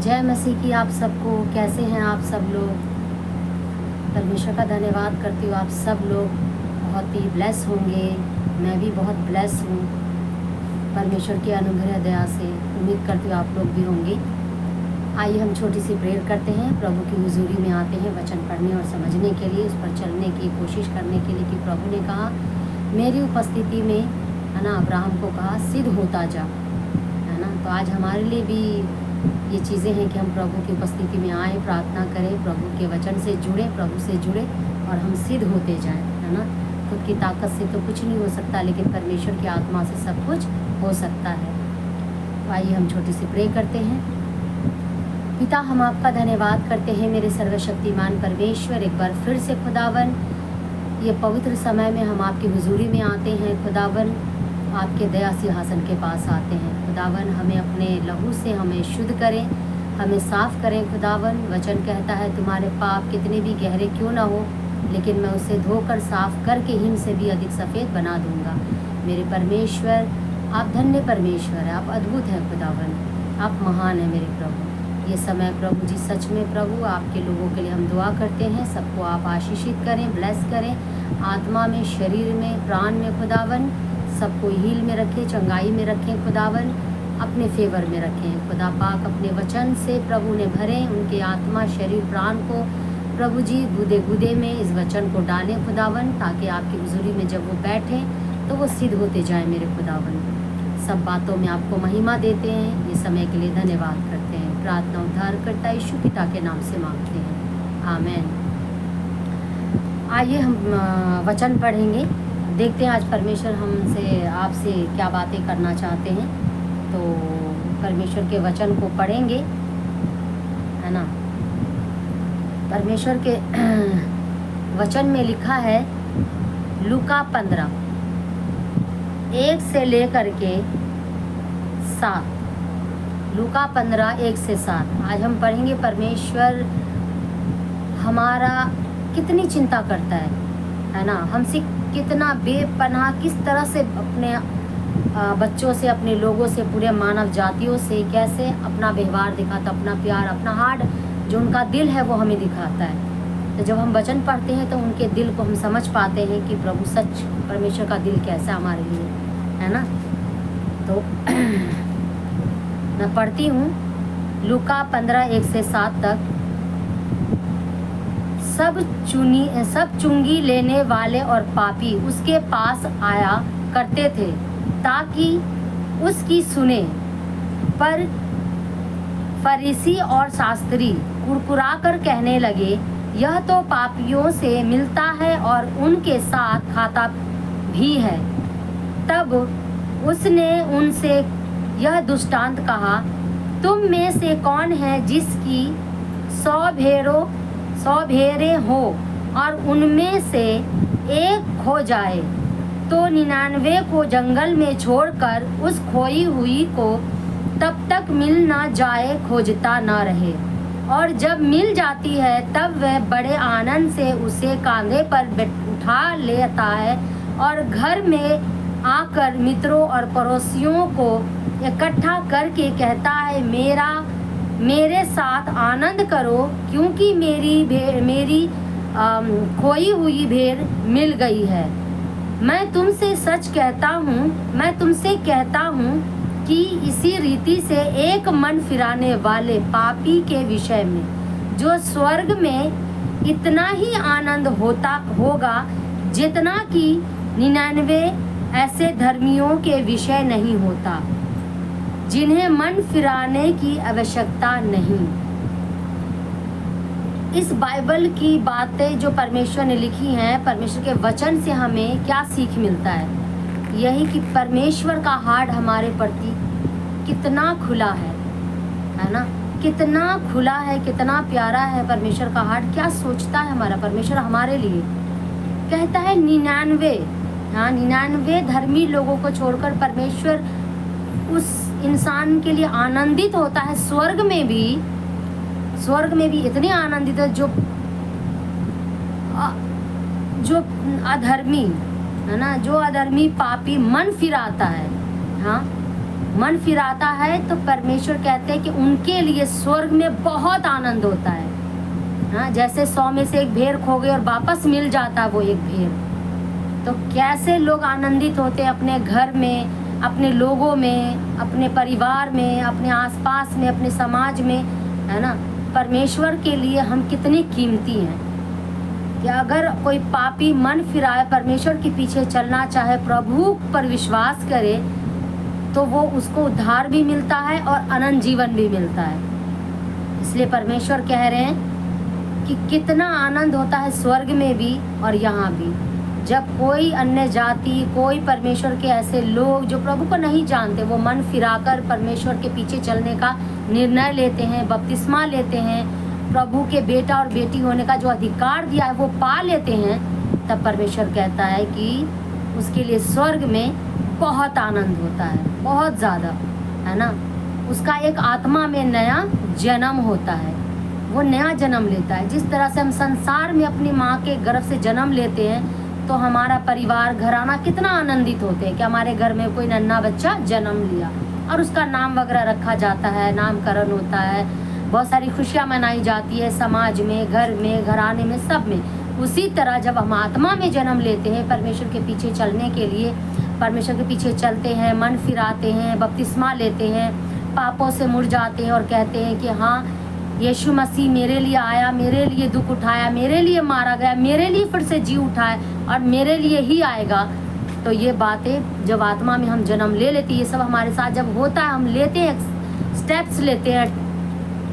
जय मसीह की आप सबको। कैसे हैं आप सब लोग? परमेश्वर का धन्यवाद करती हूँ। आप सब लोग बहुत ही ब्लेस होंगे। मैं भी बहुत ब्लेस हूँ परमेश्वर की अनुग्रह दया से। उम्मीद करती हूँ आप लोग भी होंगे। आइए हम छोटी सी प्रेयर करते हैं। प्रभु की हुजूरी में आते हैं वचन पढ़ने और समझने के लिए, उस पर चलने की कोशिश करने के लिए कि प्रभु ने कहा मेरी उपस्थिति में, है ना, अब्राहम को कहा सिद्ध होता जा, है ना। तो आज हमारे लिए भी ये चीज़ें हैं कि हम प्रभु की उपस्थिति में आए, प्रार्थना करें, प्रभु के वचन से जुड़े, प्रभु से जुड़े और हम सिद्ध होते जाएं, है ना। खुद की ताकत से तो कुछ नहीं हो सकता, लेकिन परमेश्वर की आत्मा से सब कुछ हो सकता है। तो आइए हम छोटी सी प्रे करते हैं। पिता, हम आपका धन्यवाद करते हैं मेरे सर्वशक्तिमान परमेश्वर। एक बार फिर से खुदावन, ये पवित्र समय में हम आपकी हुजूरी में आते हैं खुदावन, आपके दया सिंहासन के पास आते हैं खुदावन। हमें अपने लहू से हमें शुद्ध करें, हमें साफ़ करें खुदावन। वचन कहता है तुम्हारे पाप कितने भी गहरे क्यों ना हो, लेकिन मैं उसे धोकर साफ़ करके हिम से भी अधिक सफ़ेद बना दूंगा। मेरे परमेश्वर, आप धन्य परमेश्वर है, आप अद्भुत हैं खुदावन, आप महान हैं मेरे प्रभु। ये समय प्रभु जी सच में प्रभु आपके लोगों के लिए हम दुआ करते हैं। सबको आप आशीषित करें, ब्लेस करें, आत्मा में, शरीर में, प्राण में खुदावन। सबको हील में रखें, चंगाई में रखें खुदावन, अपने फेवर में रखें खुदा पाक। अपने वचन से प्रभु ने भरें उनके आत्मा, शरीर, प्राण को प्रभु जी गुदे गुदे में इस वचन को डालें खुदावन, ताकि आपकी हुजूरी में जब वो बैठें तो वो सिद्ध होते जाएं मेरे खुदावन। सब बातों में आपको महिमा देते हैं। ये समय के लिए धन्यवाद करते हैं। प्रार्थना उद्धारकर्ता यीशु पिता के नाम से मांगते हैं, आमीन। आइए हम वचन पढ़ेंगे, देखते हैं आज परमेश्वर हमसे, आपसे क्या बातें करना चाहते हैं। तो परमेश्वर के वचन को पढ़ेंगे, है ना। परमेश्वर के वचन में लिखा है लूका 15 1 से लेकर के 7। लूका 15 1 से 7 आज हम पढ़ेंगे। परमेश्वर हमारा कितनी चिंता करता है ना, हमसे कितना बेपनाह, किस तरह से अपने बच्चों से, अपने लोगों से, पूरे मानव जातियों से कैसे अपना व्यवहार दिखाता, अपना प्यार, अपना हार्ट, जो उनका दिल है वो हमें दिखाता है। तो जब हम वचन पढ़ते हैं तो उनके दिल को हम समझ पाते हैं कि प्रभु सच, परमेश्वर का दिल कैसा हमारे लिए, है ना। तो मैं पढ़ती हूँ लूका 15 1 से 7 तक। सब चुंगी लेने वाले और पापी उसके पास आया करते थे ताकि उसकी सुने, पर फरीसी और शास्त्री कुरकुराकर कहने लगे यह तो पापियों से मिलता है और उनके साथ खाता भी है। तब उसने उनसे यह दृष्टांत कहा, तुम में से कौन है जिसकी 100 भेड़ें हो और उनमें से एक खो जाए तो 99 को जंगल में छोड़कर उस खोई हुई को तब तक मिल ना जाए खोजता ना रहे, और जब मिल जाती है तब वह बड़े आनंद से उसे कांधे पर उठा लेता है और घर में आकर मित्रों और पड़ोसियों को इकट्ठा करके कहता है मेरे साथ आनंद करो, क्योंकि मेरी खोई हुई भेड़ मिल गई है। मैं तुमसे कहता हूँ कि इसी रीति से एक मन फिराने वाले पापी के विषय में जो स्वर्ग में इतना ही आनंद होगा जितना कि 99 ऐसे धर्मियों के विषय नहीं होता जिन्हें मन फिराने की आवश्यकता नहीं। इस बाइबल की बातें जो परमेश्वर ने लिखी हैं, परमेश्वर के वचन से हमें क्या सीख मिलता है? यही कि परमेश्वर का हार्ट हमारे प्रति कितना खुला है ना, कितना खुला है, कितना प्यारा है परमेश्वर का हार्ट। क्या सोचता है हमारा परमेश्वर हमारे लिए? कहता है 99 धर्मी लोगों को छोड़कर परमेश्वर उस इंसान के लिए आनंदित होता है। स्वर्ग में भी इतने आनंदित है जो अधर्मी, है ना, जो अधर्मी पापी मन फिराता है, हाँ, मन फिराता है तो परमेश्वर कहते हैं कि उनके लिए स्वर्ग में बहुत आनंद होता है। हाँ, जैसे 100 में से एक भेड़ खो गई और वापस मिल जाता है वो एक भेड़, तो कैसे लोग आनंदित होते हैं अपने घर में, अपने लोगों में, अपने परिवार में, अपने आसपास में, अपने समाज में, है ना। परमेश्वर के लिए हम कितने कीमती हैं कि अगर कोई पापी मन फिराए, परमेश्वर के पीछे चलना चाहे, प्रभु पर विश्वास करे, तो वो उसको उद्धार भी मिलता है और अनंत जीवन भी मिलता है। इसलिए परमेश्वर कह रहे हैं कि कितना आनंद होता है स्वर्ग में भी और यहाँ भी, जब कोई अन्य जाति, कोई परमेश्वर के ऐसे लोग जो प्रभु को नहीं जानते, वो मन फिराकर परमेश्वर के पीछे चलने का निर्णय लेते हैं, बपतिस्मा लेते हैं, प्रभु के बेटा और बेटी होने का जो अधिकार दिया है वो पा लेते हैं, तब परमेश्वर कहता है कि उसके लिए स्वर्ग में बहुत आनंद होता है, बहुत ज़्यादा, है ना। उसका एक आत्मा में नया जन्म होता है, वो नया जन्म लेता है। जिस तरह से हम संसार में अपनी माँ के गर्भ से जन्म लेते हैं, तो हमारा परिवार, घराना कितना आनंदित होते हैं कि हमारे घर में कोई नन्हा बच्चा जन्म लिया और उसका नाम वगैरह रखा जाता है, नामकरण होता है, बहुत सारी खुशियाँ मनाई जाती है समाज में, घर में, घराने में, सब में। उसी तरह जब हम आत्मा में जन्म लेते हैं, परमेश्वर के पीछे चलने के लिए परमेश्वर के पीछे चलते हैं, मन फिराते हैं, बपतिस्मा लेते हैं, पापों से मुड़ जाते हैं और कहते हैं कि हाँ, यीशु मसीह मेरे लिए आया, मेरे लिए दुख उठाया, मेरे लिए मारा गया, मेरे लिए फिर से जी उठाया और मेरे लिए ही आएगा। तो ये बातें जब आत्मा में हम जन्म ले लेते हैं, ये सब हमारे साथ जब होता है, हम लेते हैं, स्टेप्स लेते हैं,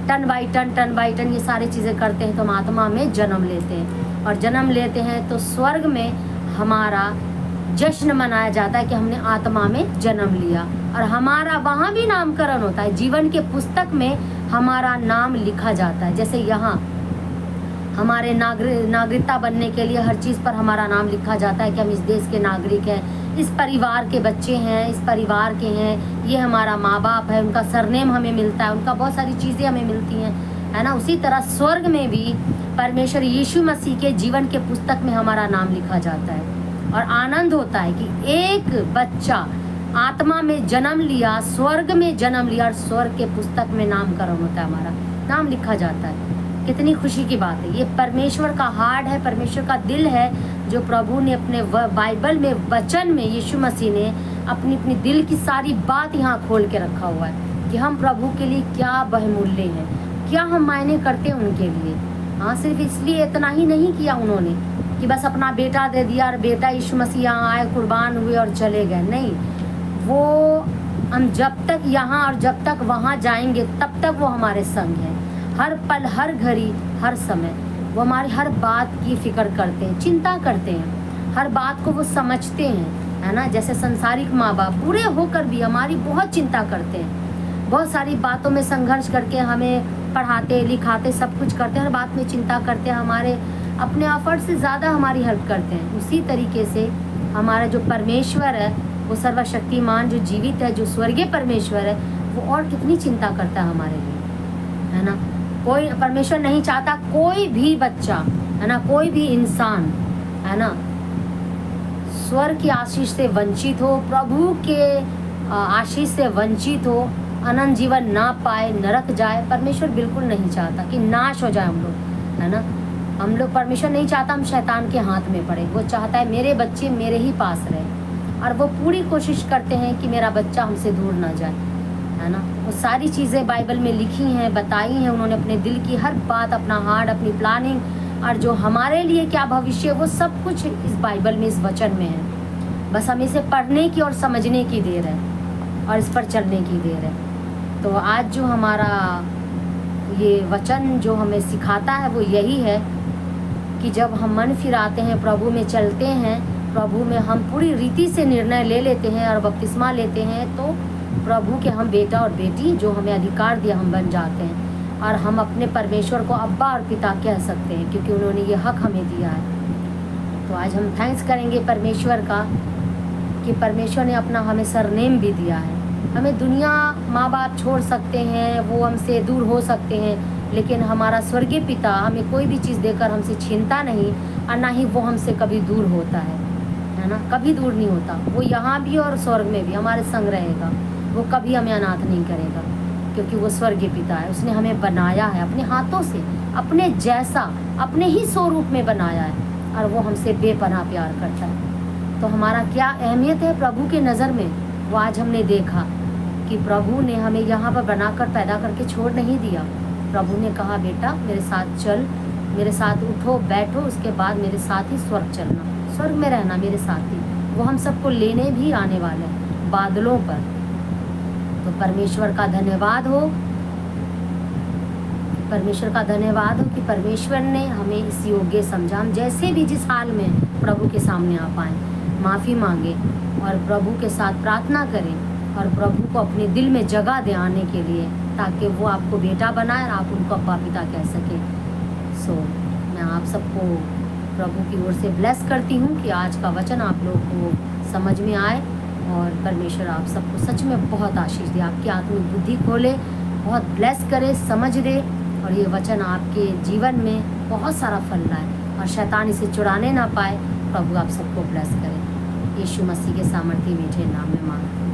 टन बाई टन ये सारी चीज़ें करते हैं, तो हम आत्मा में जन्म लेते हैं। और जन्म लेते हैं तो स्वर्ग में हमारा जश्न मनाया जाता है कि हमने आत्मा में जन्म लिया, और हमारा वहाँ भी नामकरण होता है, जीवन के पुस्तक में हमारा नाम लिखा जाता है। जैसे यहाँ हमारे नागरिकता बनने के लिए हर चीज़ पर हमारा नाम लिखा जाता है कि हम इस देश के नागरिक हैं, इस परिवार के बच्चे हैं, इस परिवार के हैं, ये हमारा माँ बाप है, उनका सरनेम हमें मिलता है, उनका बहुत सारी चीज़ें हमें मिलती हैं, है ना। उसी तरह स्वर्ग में भी परमेश्वर यीशु मसीह के जीवन के पुस्तक में हमारा नाम लिखा जाता है। और आनंद होता है कि एक बच्चा आत्मा में जन्म लिया, स्वर्ग में जन्म लिया, और स्वर्ग के पुस्तक में नामकरण होता है, हमारा नाम लिखा जाता है। कितनी खुशी की बात है। ये परमेश्वर का हार्ट है, परमेश्वर का दिल है, जो प्रभु ने अपने बाइबल में, वचन में, यीशु मसीह ने अपनी दिल की सारी बात यहाँ खोल के रखा हुआ है कि हम प्रभु के लिए क्या बहुमूल्य हैं, क्या हम मायने करते हैं उनके लिए। हाँ, सिर्फ इसलिए इतना ही नहीं किया उन्होंने कि बस अपना बेटा दे दिया और बेटा यीशु मसीह यहाँ आए, कुर्बान हुए और चले गए। नहीं, वो हम जब तक यहाँ और जब तक वहाँ जाएंगे तब तक वो हमारे संग हैं। हर पल, हर घड़ी, हर समय वो हमारी हर बात की फिक्र करते हैं, चिंता करते हैं, हर बात को वो समझते हैं, है ना। जैसे संसारिक माँ बाप पूरे होकर भी हमारी बहुत चिंता करते हैं, बहुत सारी बातों में संघर्ष करके हमें पढ़ाते, लिखाते, सब कुछ करते हैं, हर बात में चिंता करते हैं, हमारे अपने एफर्ट से ज़्यादा हमारी हेल्प करते हैं। उसी तरीके से हमारा जो परमेश्वर है, वो सर्वशक्तिमान, जो जीवित है, जो स्वर्गीय परमेश्वर है, वो और कितनी चिंता करता है हमारे लिए, है ना। कोई परमेश्वर नहीं चाहता कोई भी बच्चा, है ना, कोई भी इंसान, है ना, स्वर्ग की आशीष से वंचित हो, प्रभु के आशीष से वंचित हो, अनंत जीवन ना पाए, नरक जाए। परमेश्वर बिल्कुल नहीं चाहता कि नाश हो जाए हम लोग, है ना। हम लोग, परमेश्वर नहीं चाहता हम शैतान के हाथ में पड़े। वो चाहता है मेरे बच्चे मेरे ही पास रहे, और वो पूरी कोशिश करते हैं कि मेरा बच्चा हमसे दूर ना जाए, है ना। वो सारी चीज़ें बाइबल में लिखी हैं, बताई हैं उन्होंने, अपने दिल की हर बात, अपना हार्ट, अपनी प्लानिंग, और जो हमारे लिए क्या भविष्य, वो सब कुछ इस बाइबल में, इस वचन में है। बस हमें इसे पढ़ने की और समझने की देर है, और इस पर चलने की देर है। तो आज जो हमारा ये वचन जो हमें सिखाता है वो यही है कि जब हम मन फिराते हैं, प्रभु में चलते हैं, प्रभु में हम पूरी रीति से निर्णय ले लेते हैं और बपतिस्मा लेते हैं, तो प्रभु के हम बेटा और बेटी, जो हमें अधिकार दिया, हम बन जाते हैं, और हम अपने परमेश्वर को अब्बा और पिता कह सकते हैं, क्योंकि उन्होंने ये हक हमें दिया है। तो आज हम थैंक्स करेंगे परमेश्वर का कि परमेश्वर ने अपना हमें सरनेम भी दिया है। हमें दुनिया, माँ बाप छोड़ सकते हैं, वो हमसे दूर हो सकते हैं, लेकिन हमारा स्वर्गीय पिता हमें कोई भी चीज़ देकर हमसे छीनता नहीं, और ना ही वो हमसे कभी दूर होता है ना, कभी दूर नहीं होता। वो यहाँ भी और स्वर्ग में भी हमारे संग रहेगा, वो कभी हमें अनाथ नहीं करेगा, क्योंकि वो स्वर्गीय पिता है। उसने हमें बनाया है अपने हाथों से, अपने जैसा, अपने ही स्वरूप में बनाया है, और वो हमसे बेपनाह प्यार करता है। तो हमारा क्या अहमियत है प्रभु के नज़र में, वो आज हमने देखा कि प्रभु ने हमें यहाँ पर बनाकर पैदा करके छोड़ नहीं दिया। प्रभु ने कहा, बेटा मेरे साथ चल, मेरे साथ उठो बैठो, उसके बाद मेरे साथ ही स्वर्ग चलना, स्वर्ग में रहना मेरे साथ ही। वो हम सबको लेने भी आने वाले हैं बादलों पर। तो परमेश्वर का धन्यवाद हो, परमेश्वर का धन्यवाद हो कि परमेश्वर ने हमें इस योग्य समझा। हम जैसे भी जिस हाल में प्रभु के सामने आ पाएँ, माफ़ी मांगे और प्रभु के साथ प्रार्थना करें और प्रभु को अपने दिल में जगह दे आने के लिए, ताकि वो आपको बेटा बनाए और आप उनको अब्बा पिता कह सकें। सो मैं आप सबको प्रभु की ओर से ब्लेस करती हूँ कि आज का वचन आप लोग को समझ में आए, और परमेश्वर आप सबको सच में बहुत आशीष दे, आपकी आत्मिक बुद्धि खोले, बहुत ब्लेस करे, समझ दे, और ये वचन आपके जीवन में बहुत सारा फल लाए और शैतान इसे चुराने ना पाए। प्रभु आप सबको ब्लेस करे। यीशु मसीह के सामर्थ्य मीठे नाम में मांगते हैं।